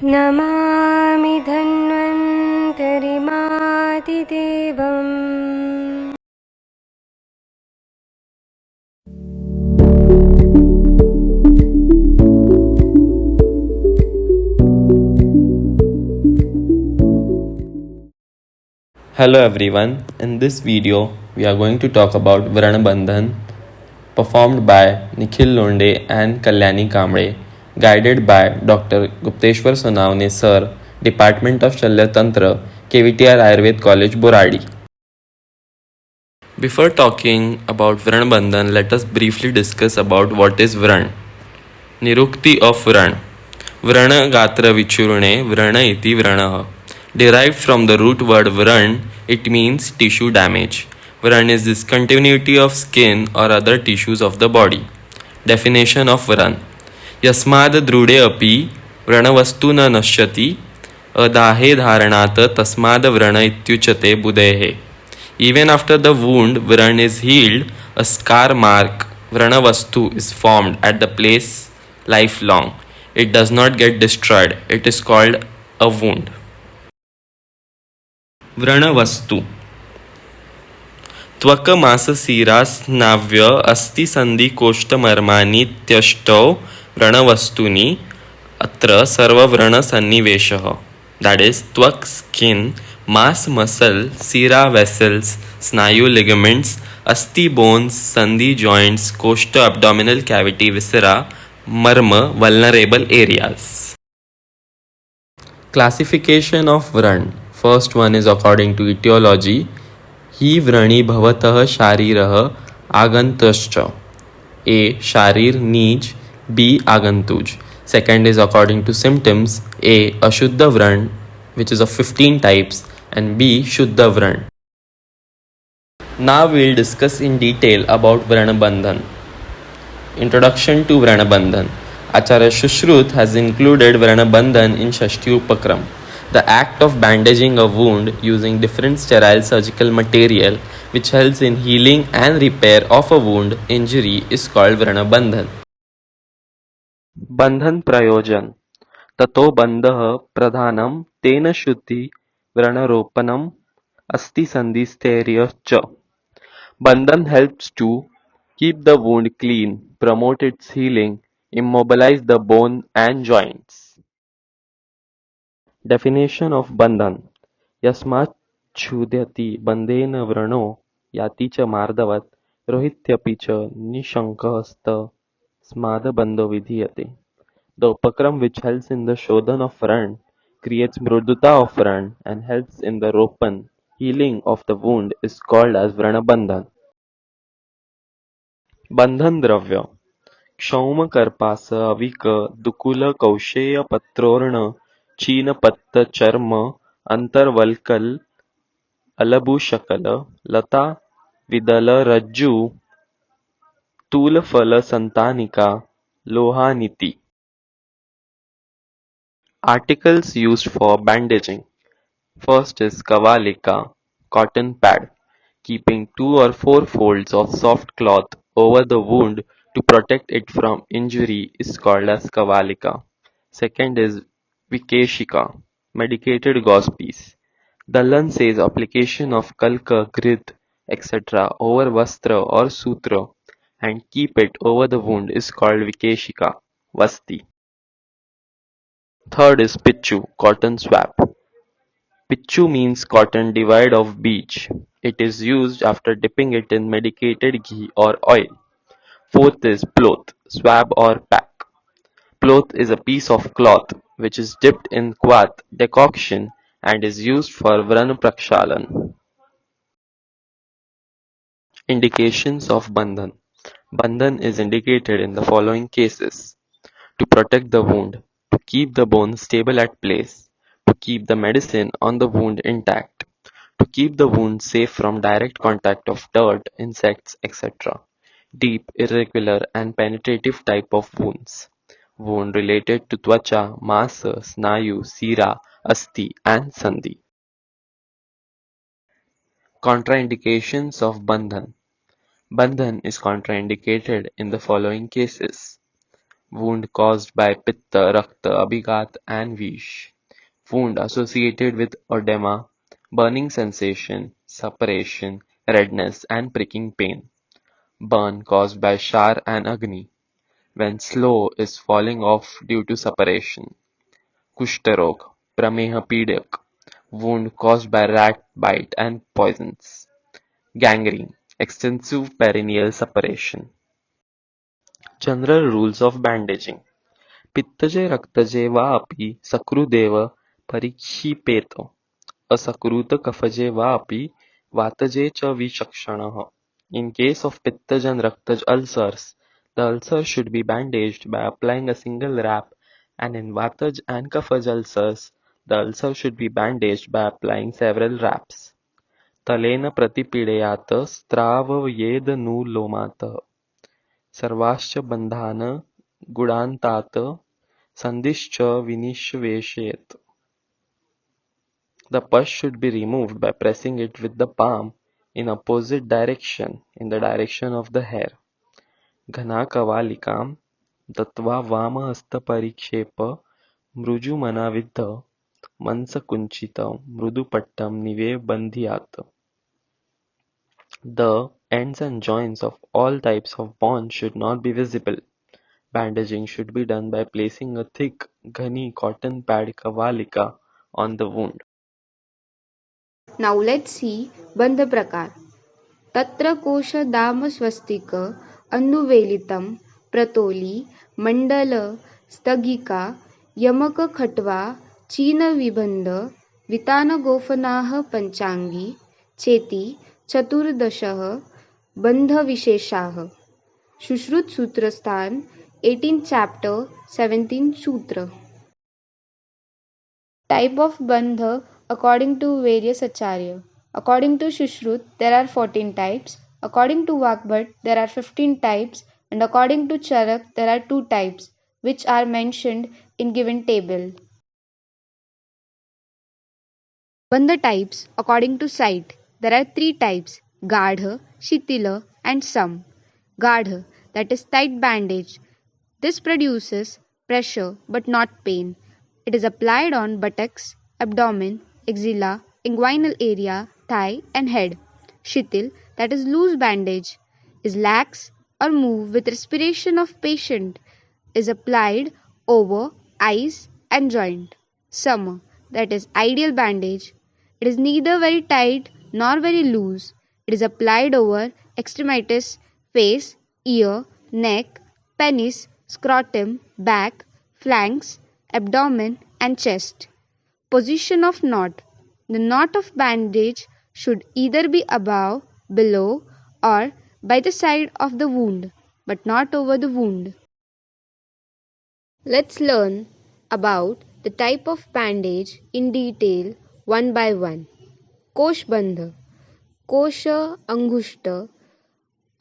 Namami धन्वन्तरिमादिदेवम्। Hello everyone, in this video we are going to talk about Vran Bandhan performed by Nikhil Londe and Kalyani Kamble, guided by Dr. Gupteshwar Sonavne Sir, Department of Shalyatantra, KVTR Ayurved College, Boradi. Before talking about Vran Bandhan, let us briefly discuss about what is Vran. Nirukti of Vran. Vrana Gatra Vichurune Vrana iti Vranaha. Derived from the root word Vran, it means tissue damage. Vran is discontinuity of skin or other tissues of the body. Definition of Vran. Yasmad drude api vranavastu na nashyati adahe dharanat tasmad vrana ityuchate budehe. Even after the wound Vran is healed, a scar mark vranavastu is formed at the place lifelong. It does not get destroyed. It is called a wound. Vranavastu त्वक मास सीरा स्नाव्य अस्ति संधि कोष्ठ मर्माणि त्यष्टौ व्रणवस्तुनि अत्र सर्वव्रण सन्निवेशः. That is, त्वक skin, mass muscle, sira vessels, snayu ligaments, asti bones, sandhi joints, koshta abdominal cavity, viscera, marma vulnerable areas. Classification of Vran. First one is according to etiology. ही व्रणी भवतः शारीरः आगन्तश्च. A. Sharir Nij. B. Agantuj. Second is according to symptoms. A. Ashuddha Vran, which is of 15 types, and B. Shuddha Vran. Now we'll discuss in detail about Vran Bandhan. Introduction to Vran Bandhan. Acharya Shushrut has included Vran Bandhan in Shashti Upakram. The act of bandaging a wound using different sterile surgical material which helps in healing and repair of a wound injury is called Vrana Bandhan. Bandhan Prayojan. Tato bandha pradhanam tena shuddhi vranaropanam asti sandhisterya cha. Bandhan helps to keep the wound clean, promote its healing, immobilize the bone and joints. Definition of Bandhan. यस्माच्छुध्यति बन्धेन व्रणो याति च मार्दवत् रोहित्यपि च निशङ्कस्तस्माद्बन्धो विधीयते. The upakram which helps in the shodhan of Vran creates mruduta of Vran and helps in the ropan, healing of the wound is called as Vranabandhan. Bandhan Dravya. क्षौम कर्पास अविक दुकुल कौशेय पत्रोर्ण चीन पत्त चर्म अंतर्वल्कल अलबुशकल लता विदल रज्जु तूल फल संतानिका लोहानिति. Articles used for bandaging. First is kavalika, cotton pad, keeping 2 or 4 folds of soft cloth over the wound to protect it from injury is called as kavalika. Second is vikeshika, medicated gauze piece. Dallan says application of kalka, grid, etc. over vastra or sutra and keep it over the wound is called vikeshika, vasti. Third is pichu, cotton swab. Pichu means cotton divide of beech. It is used after dipping it in medicated ghee or oil. Fourth is ploth, swab or pack. Ploth is a piece of cloth which is dipped in quath decoction and is used for Vran Prakshalan. Indications of Bandhan. Bandhan is indicated in the following cases: to protect the wound, to keep the bone stable at place, to keep the medicine on the wound intact, to keep the wound safe from direct contact of dirt, insects, etc. Deep, irregular and penetrative type of wounds. Wound related to twacha, masa, snayu, sira, asti and sandhi. Contraindications of Bandhan. Bandhan is contraindicated in the following cases: wound caused by pitta, rakta, abhigat and vish. Wound associated with oedema, burning sensation, suppuration, redness and pricking pain. Burn caused by shar and agni, when slow is falling off due to suppuration. Kushtarog, prameha pidak, wound caused by rat bite and poisons. Gangrene, extensive perineal suppuration. General rules of bandaging. पित्तजे रक्तजे वा अपि सकृदेव परिक्षिपेत असकृतकफजे वा अपि वातजे च विचक्षणः. In case of Pittaj and Raktaj ulcers, the ulcer should be bandaged by applying a single wrap, and in Vataj and Kafaj ulcers, the ulcer should be bandaged by applying several wraps. Talen प्रतिपीडयात् स्त्रावयेदनुलोमात् सर्वाश्च बन्धान् गुणान्तात् सन्धिश्च विनिवेशयेत्. The pus should be removed by pressing it with the palm in opposite direction in the direction of the hair. Ghana kavalikam dattva vamahastaparikshepa mrujumanavitha mansakunchita mrudupattam nivebandhiyat. The ends and joints of all types of bonds should not be visible. Bandaging should be done by placing a thick, ghani cotton pad kavalika on the wound. Now let's see Bandha Prakar. तत्र कोशदामस्वस्तिक अन्नुवेलितं प्रतोली मण्डल स्थगिका यमकखट्वा चीनविबन्ध वितानगोफनाः पञ्चाङ्गी चेति चतुर्दशः बन्धविशेषाः. सुश्रुतसूत्रस्थान 18th chapter 17th sutra. Type of Bandha according to various Acharya. According to Shushrut, there are 14 types. According to Vakbhat, there are 15 types. And according to Charak, there are 2 types, which are mentioned in given table. Bandha types according to site. There are 3 types: Gadha, Shitila, and Sam. Gadha, that is tight bandage. This produces pressure but not pain. It is applied on buttocks, abdomen, axilla, inguinal area, thigh, and head. Shitil, that is loose bandage, is lax or move with respiration of patient, is applied over eyes and joint. Sama, that is ideal bandage. It is neither very tight nor very loose. It is applied over extremities, face, ear, neck, penis, scrotum, back, flanks, abdomen, and chest. Position of knot. The knot of bandage should either be above, below, or by the side of the wound, but not over the wound. Let's learn about the type of bandage in detail one by one. Kosh Bandha. Kosha Angushta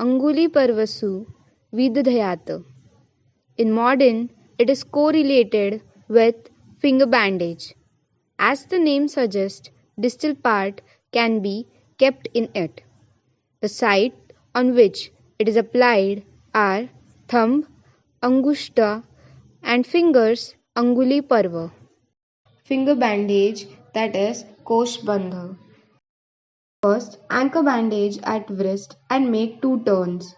Anguli Parvasu Vidadhayata. In modern, it is correlated with finger bandage. As the name suggests, distal part can be kept in it. The site on which it is applied are thumb, angushta, and fingers, anguli parva. Finger bandage, that is kosh bandha. First, anchor bandage at wrist and make 2 turns.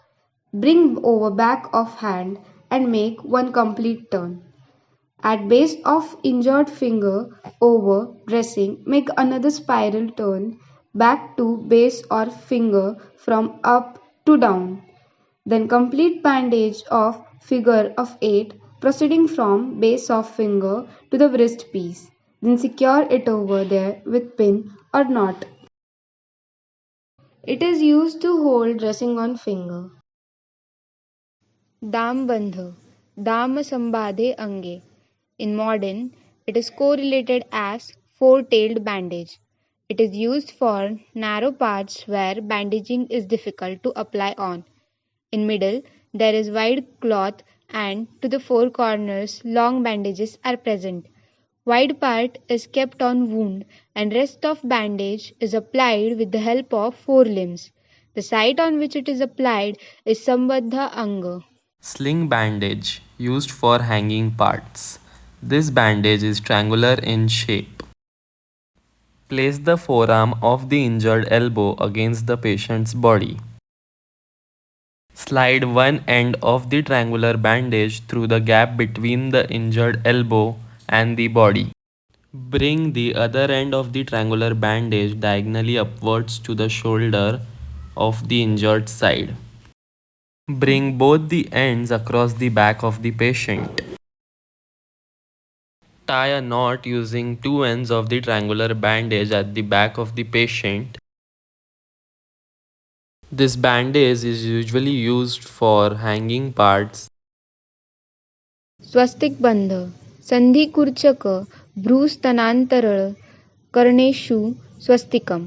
Bring over back of hand and make 1 complete turn. At base of injured finger over dressing, make another spiral turn back to base or finger from up to down. Then complete bandage of figure of 8 proceeding from base of finger to the wrist piece. Then secure it over there with pin or knot. It is used to hold dressing on finger. Dam Bandha, Dam Sambadhe Ange. In modern, it is correlated as four-tailed bandage. It is used for narrow parts where bandaging is difficult to apply on. In middle, there is wide cloth and to the 4 corners long bandages are present. Wide part is kept on wound and rest of bandage is applied with the help of 4 limbs. The site on which it is applied is Sambadha Anga. Sling bandage. used for hanging parts. This bandage is triangular in shape. Place the forearm of the injured elbow against the patient's body. Slide one end of the triangular bandage through the gap between the injured elbow and the body. Bring the other end of the triangular bandage diagonally upwards to the shoulder of the injured side. Bring both the ends across the back of the patient. Tie a knot using two ends of the triangular bandage at the back of the patient. This bandage is usually used for hanging parts. स्वस्तिक बंध संधिकुर्चक भ्रूस्तनांतरळ कर्णेषु swastikam.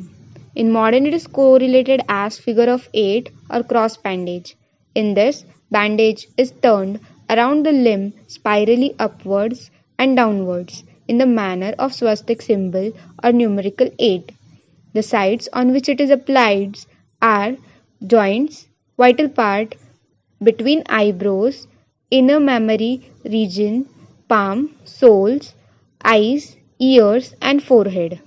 In modern it is correlated as figure of 8 or cross bandage. In this, bandage is turned around the limb spirally upwards and downwards in the manner of swastik symbol or numerical 8. The sides on which it is applied are joints, vital part, between eyebrows, inner mammary region, palm, soles, eyes, ears, and forehead.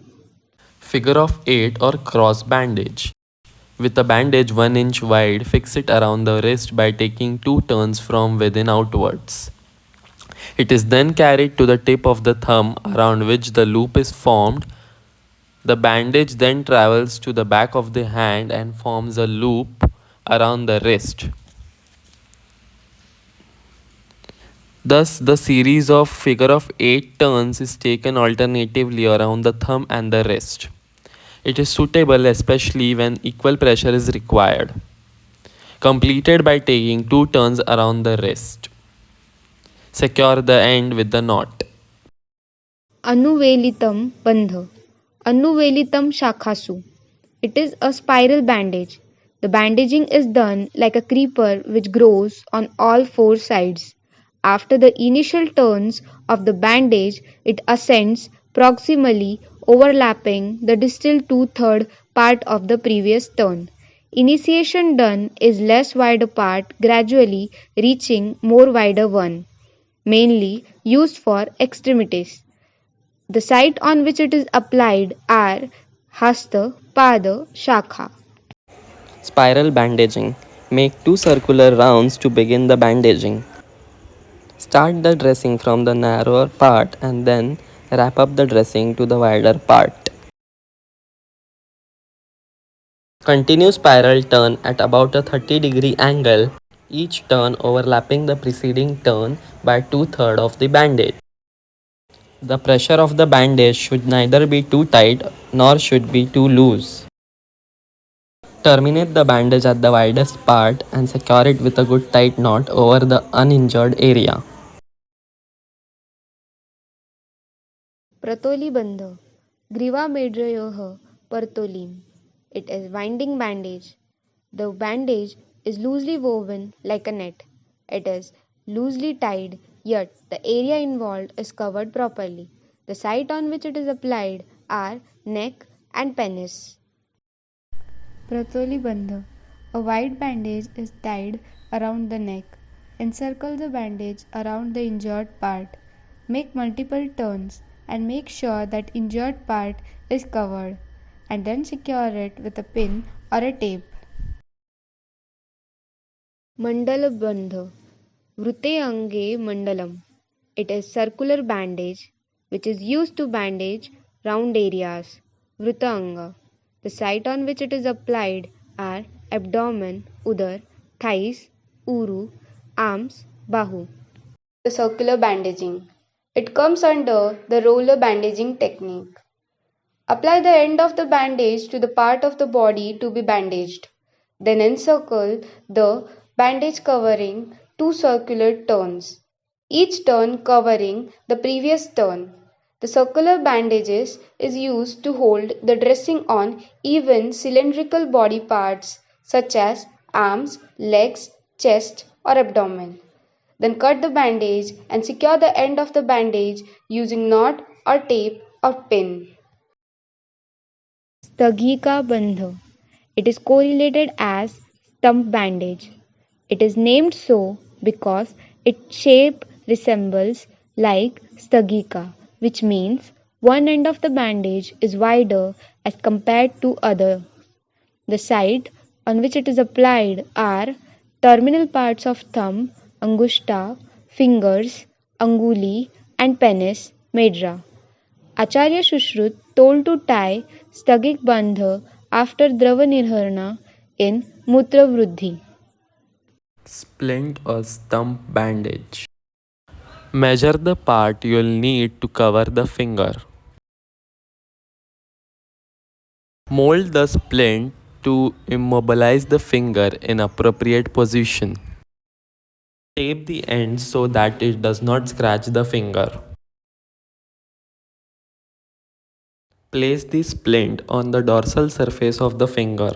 Figure of 8 or cross bandage. With a bandage 1 inch wide, fix it around the wrist by taking 2 turns from within outwards. It is then carried to the tip of the thumb around which the loop is formed. The bandage then travels to the back of the hand and forms a loop around the wrist. Thus, the series of figure of 8 turns is taken alternatively around the thumb and the wrist. It is suitable especially when equal pressure is required. Completed by taking 2 turns around the wrist. Secure the end with the knot. Anuvelitam Bandha. Anuvelitam Shakhasu. It is a spiral bandage. The bandaging is done like a creeper which grows on all four sides. After the initial turns of the bandage, it ascends proximally, overlapping the distal 2/3 part of the previous turn. Initiation done is less wider part, gradually reaching more wider one, mainly used for extremities. The site on which it is applied are Hasta, Pada, Shakha. Spiral bandaging. Make two circular rounds to begin the bandaging. Start the dressing from the narrower part and then wrap up the dressing to the wider part. Continue spiral turn at about a 30-degree angle, each turn overlapping the preceding turn by 2/3 of the bandage. The pressure of the bandage should neither be too tight nor should be too loose. Terminate the bandage at the widest part and secure it with a good tight knot over the uninjured area. Pratoli Bandha. Griva Medrayoha Partolim. It is winding bandage. The bandage is loosely woven like a net. It is loosely tied, yet the area involved is covered properly. The site on which it is applied are neck and penis. Pratoli Bandha. A wide bandage is tied around the neck. Encircle the bandage around the injured part. Make multiple turns and make sure that injured part is covered, and then secure it with a pin or a tape. Mandala Bandha. Vrute Ange Mandalam. It is circular bandage which is used to bandage round areas. Vruta Anga. The site on which it is applied are abdomen, udar, thighs, uru, arms, bahu. The circular bandaging. It comes under the roller bandaging technique. Apply the end of the bandage to the part of the body to be bandaged. Then encircle the bandage covering two circular turns, each turn covering the previous turn. The circular bandages is used to hold the dressing on even cylindrical body parts such as arms, legs, chest or abdomen. Then cut the bandage and secure the end of the bandage using knot or tape or pin. Staghika Bandha. It is correlated as stump bandage. It is named so because Its shape resembles like stagika, which means one end of the bandage is wider as compared to other. The site on which it is applied are terminal parts of thumb, angushta, fingers, anguli, and penis, medra. Acharya Shushrut told to tie Stagik Bandha after Drava Nirharana in Mutra Vruddhi. Splint or stump bandage. Measure the part you'll need to cover the finger. Mold the splint to immobilize the finger in appropriate position. Tape the end so that it does not scratch the finger. Place the splint on the dorsal surface of the finger.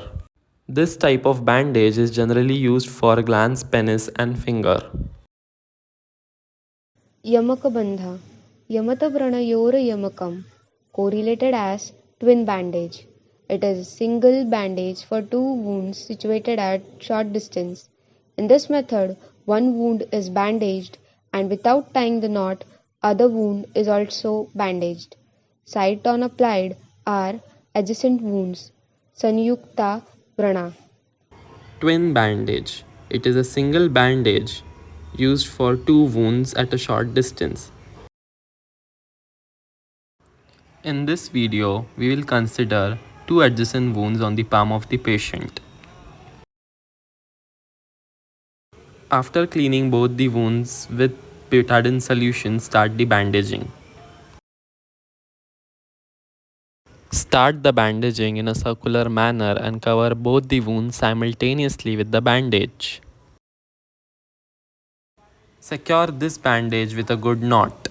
This type of bandage is generally used for glans, penis and finger. Yamaka Bandha. Yamata Pranayor Yamakam. Correlated as twin bandage. It is a single bandage for two wounds situated at short distance. In this method, one wound is bandaged and without tying the knot, other wound is also bandaged. Site on applied are adjacent wounds. Sanyukta Prana. Twin bandage. It is a single bandage used for two wounds at a short distance. In this video, we will consider two adjacent wounds on the palm of the patient. After cleaning both the wounds with betadine solution, start the bandaging. Start the bandaging in a circular manner and cover both the wounds simultaneously with the bandage. Secure this bandage with a good knot.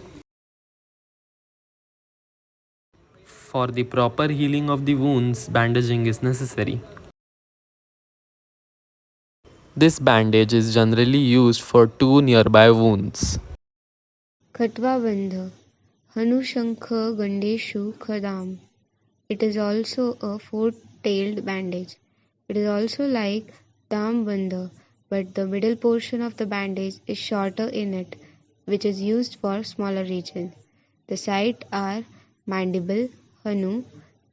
For the proper healing of the wounds, bandaging is necessary. This bandage is generally used for two nearby wounds. Khatva Bandha. Hanushankha Gandeshu Khadam. It is also a four-tailed bandage. It is also like Dam Bandha, but the middle portion of the bandage is shorter in it, which is used for smaller region. The sites are mandible, hanu,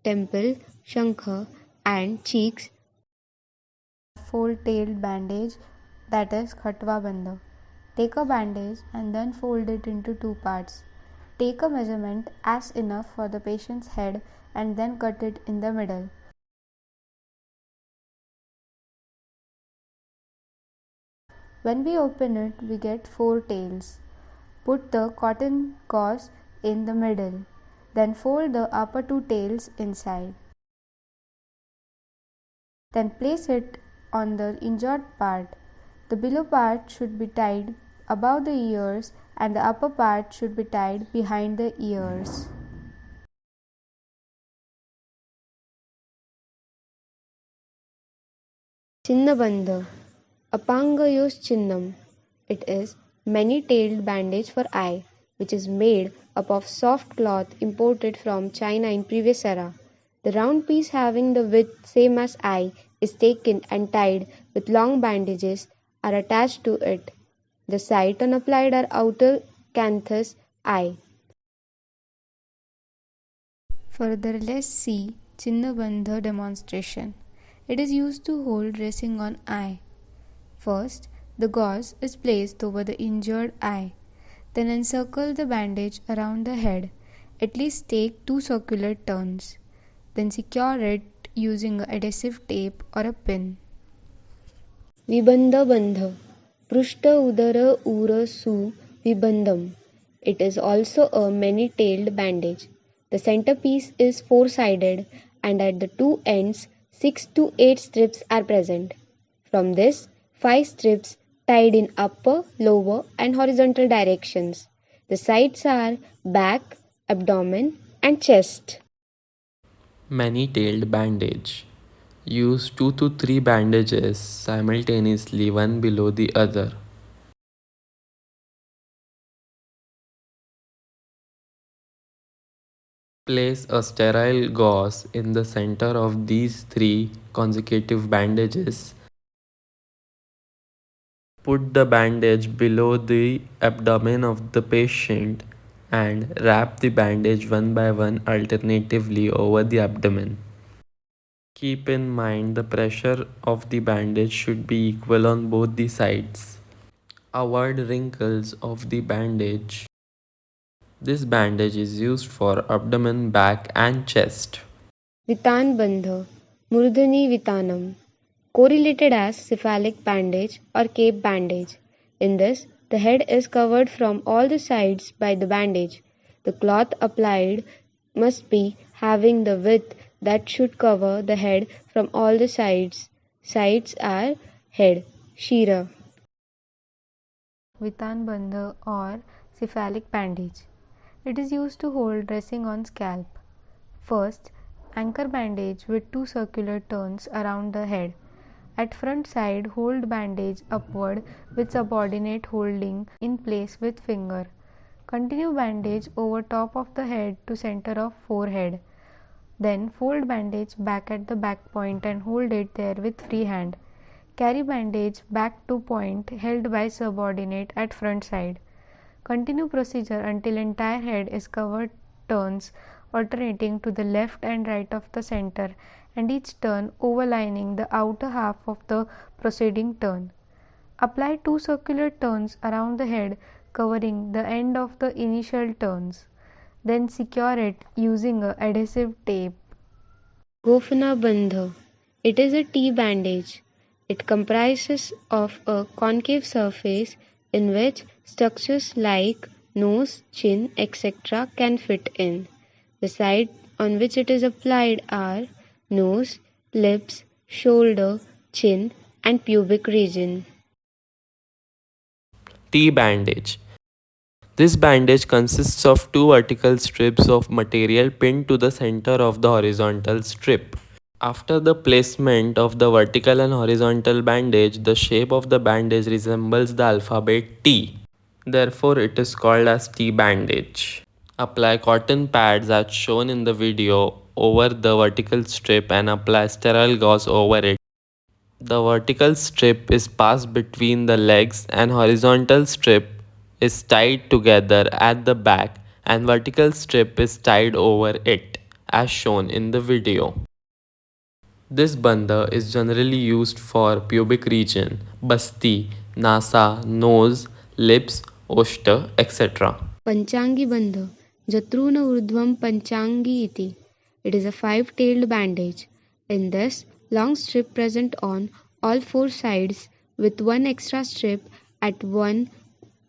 temple, shankha, and cheeks. Four-tailed bandage, that is Khatva Bandha. Take a bandage and then fold it into two parts. Take a measurement as enough for the patient's head and then cut it in the middle. When we open it, we get four tails. Put the cotton gauze in the middle. Then fold the upper two tails inside. Then place it on the injured part. The below part should be tied above the ears and the upper part should be tied behind the ears. Chinnabandha. Apangayos Chinnam. It is many-tailed bandage for eye, which is made up of soft cloth imported from China in previous era. The round piece having the width same as eye is taken and tied with long bandages are attached to it. The site on applied are outer canthus eye. Further, let's see Chinnabandha demonstration. It is used to hold dressing on eye. First, the gauze is placed over the injured eye. Then encircle the bandage around the head. At least take 2 circular turns. Then secure it using a adhesive tape or a pin. Vibandha Bandha. Prushta Udara Ura Su Vibandham. It is also a many-tailed bandage. The centerpiece is four-sided and at the two ends 6 to 8 strips are present. From this, 5 strips tied in upper, lower and horizontal directions. The sides are back, abdomen and chest. Many-tailed bandage. Use 2 to 3 bandages simultaneously, one below the other. Place a sterile gauze in the center of these 3 consecutive bandages Put the bandage below the abdomen of the patient and wrap the bandage one by one alternatively over the abdomen. Keep in mind the pressure of the bandage should be equal on both the sides. Avoid wrinkles of the bandage. This bandage is used for abdomen, back, and chest. Vitan Bandha, Murdhani Vitanam, correlated as cephalic bandage or cape bandage. In this, the head is covered from all the sides by the bandage. The cloth applied must be having the width that should cover the head from all the sides. Sides are head, shira. Vitan Bandha or cephalic bandage. It is used to hold dressing on scalp. First, anchor bandage with two circular turns around the head. At front side, hold bandage upward with subordinate holding in place with finger. Continue bandage over top of the head to center of forehead. Then fold bandage back at the back point and hold it there with free hand. Carry bandage back to point held by subordinate at front side. Continue procedure until entire head is covered, turns alternating to the left and right of the center, and each turn overlining the outer half of the preceding turn. Apply two circular turns around the head covering the end of the initial turns. Then secure it using a adhesive tape. Gofana Bandha. It is a T bandage. It comprises of a concave surface in which structures like nose, chin, etc. can fit in. The side on which it is applied are nose, lips, shoulder, chin, and pubic region. T bandage. This bandage consists of two vertical strips of material pinned to the center of the horizontal strip. After the placement of the vertical and horizontal bandage, the shape of the bandage resembles the alphabet T. Therefore, it is called as T bandage. Apply cotton pads as shown in the video over the vertical strip and apply sterile gauze over it. The vertical strip is passed between the legs and horizontal strip is tied together at the back and vertical strip is tied over it as shown in the video. This bandha is generally used for pubic region, basti, nasa, nose, lips, oshta, etc. Panchangi Bandha, Jatruna Urdhvam Panchangi iti. It is a five-tailed bandage. In this, long strip present on all four sides with one extra strip at one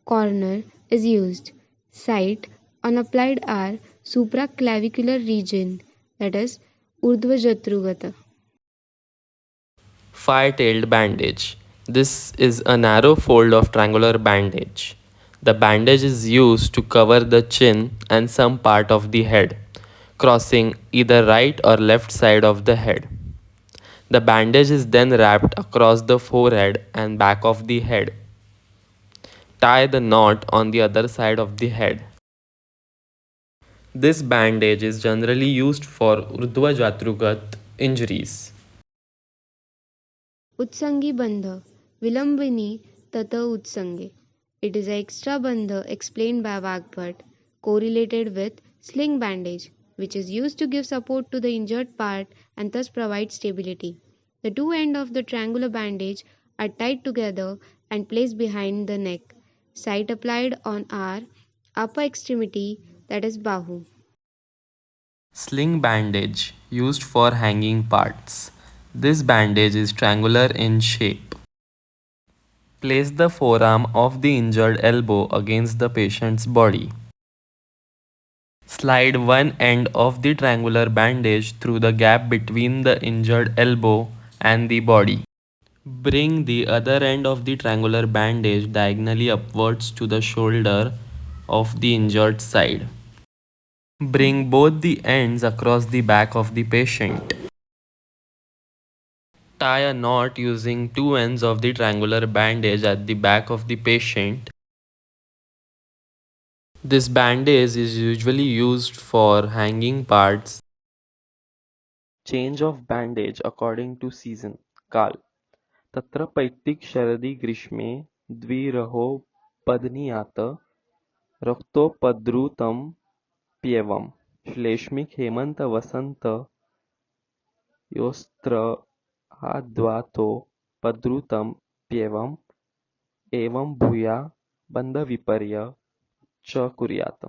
corner is used. Site on applied are supraclavicular region, that is Urdhva Jatrugata. Five-tailed bandage. This is a narrow fold of triangular bandage. The bandage is used to cover the chin and some part of the head, crossing either right or left side of the head. The bandage is then wrapped across the forehead and back of the head. Tie the knot on the other side of the head. This bandage is generally used for Urdhva Jatrugat injuries. Utsangi Bandha, Vilambini Tata Utsange. It is an extra bandha explained by Vagbhat, correlated with sling bandage, which is used to give support to the injured part and thus provide stability. The two ends of the triangular bandage are tied together and placed behind the neck. Site applied on our upper extremity, that is bahu. Sling bandage used for hanging parts. This bandage is triangular in shape. Place the forearm of the injured elbow against the patient's body. Slide one end of the triangular bandage through the gap between the injured elbow and the body. Bring the other end of the triangular bandage diagonally upwards to the shoulder of the injured side. Bring both the ends across the back of the patient. Tie a knot using two ends of the triangular bandage at the back of the patient. This bandage is usually used for hanging parts. Change of bandage according to season. Kal. तत्र पैतिक शरदी ग्रीष्मे द्विरहोपदनीयात रक्तोपद्रुतं प्येवम् श्लेष्मिक हेमंत वसंत योऽस्त्राद्वातोपद्रुतं प्येवम् एवं भूया बन्धविपर्य च कुर्यात्.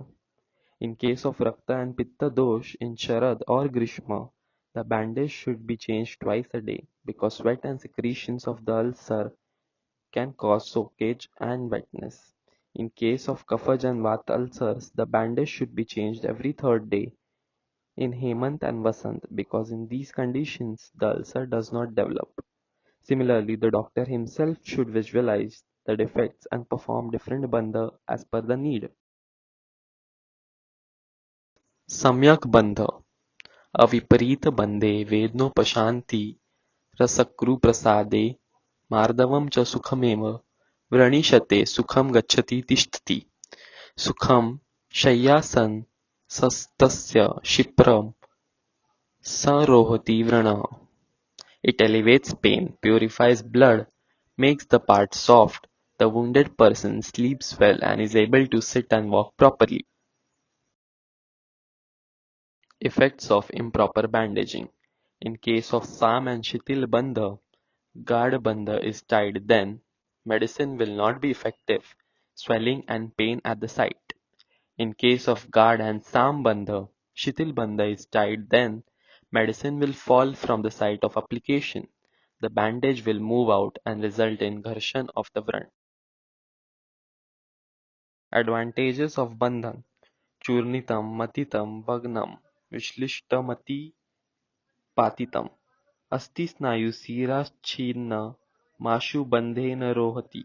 In case of Rakta and Pitta dosh in Sharad or Grishma, the bandage should be changed twice a day because sweat and secretions of the ulcer can cause soakage and wetness. In case of Kaphaj and Vata ulcers, the bandage should be changed every third day in Hemant and Vasant because in these conditions the ulcer does not develop. Similarly, the doctor himself should visualize the defects and perform different bandha as per the need. Samyak bandha. अविपरीत बंदे वेदनोपशांति रसकृप्रसादे मार्दवं च सुखमेव व्रणिशते सुखं गच्छति तिष्ठति सुखं शय्यासनस्तस्य क्षिप्रं संरोहति व्रणः. It alleviates pain, purifies blood, makes the parts soft, the wounded person sleeps well and is able to sit and walk properly. Effects of improper bandaging. In case of Sam and Shitil Bandha, guard bandha is tied, then medicine will not be effective, swelling and pain at the site. In case of guard and Sam bandha, Shitil bandha is tied, then medicine will fall from the site of application. The bandage will move out and result in gharshan of the Vran. Advantages of Bandhan. Churnitam, Matitam, Vagnam, Vishlishtamati, Patitam. अस्थिस्नायुशिराच्छिन्न माशुबन्धेन रोहति.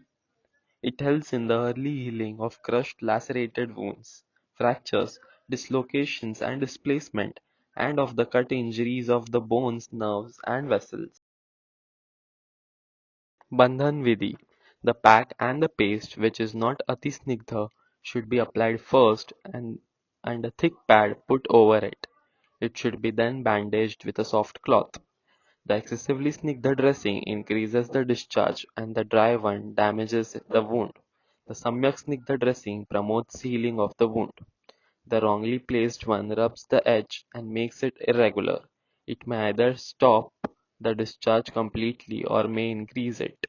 It helps in the early healing of crushed, lacerated wounds, fractures, dislocations and displacement, and of the cut injuries of the bones, nerves and vessels. Bandhan Vidhi. The pack and the paste which is not atisnigdha should be applied first and a thick pad put over it. It should be then bandaged with a soft cloth. The excessively snigdha dressing increases the discharge and the dry one damages the wound. The samyak snigdha dressing promotes healing of the wound. The wrongly placed one rubs the edge and makes it irregular. It may either stop the discharge completely or may increase it.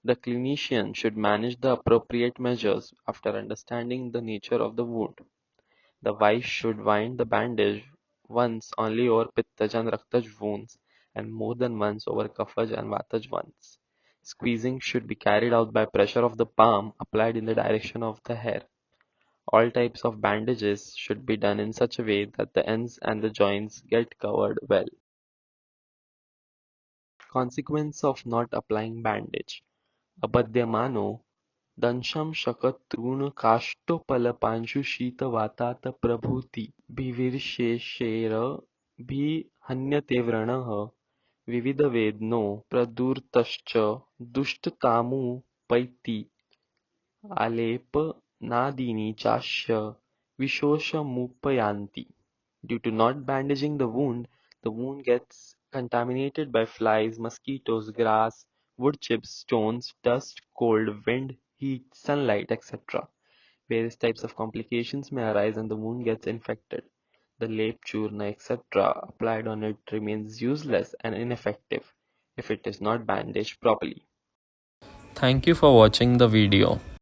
The clinician should manage the appropriate measures after understanding the nature of the wound. The wife should wind the bandage once only over Pittaj and Raktaj wounds and more than once over Kaphaj and Vataj ones. Squeezing should be carried out by pressure of the palm applied in the direction of the hair. All types of bandages should be done in such a way that the ends and the joints get covered well. Consequence of not applying bandage. Abhadyamano दंशं शकतृणकाष्ठफलपांशुशीतवातातप्रभृतिभिर्विशेषैरभिहन्यते व्रणः विविधवेदनो प्रदुरतश्च दुष्टतामुपैति आलेपनादीनि चास्य विशोषमुपयान्ति. Due to not bandaging the wound gets contaminated by flies, mosquitoes, grass, wood chips, stones, dust, cold, wind, heat, sunlight, etc. Various types of complications may arise and the wound gets infected. The lep, churna, etc. applied on it remains useless and ineffective if it is not bandaged properly. Thank you for watching the video.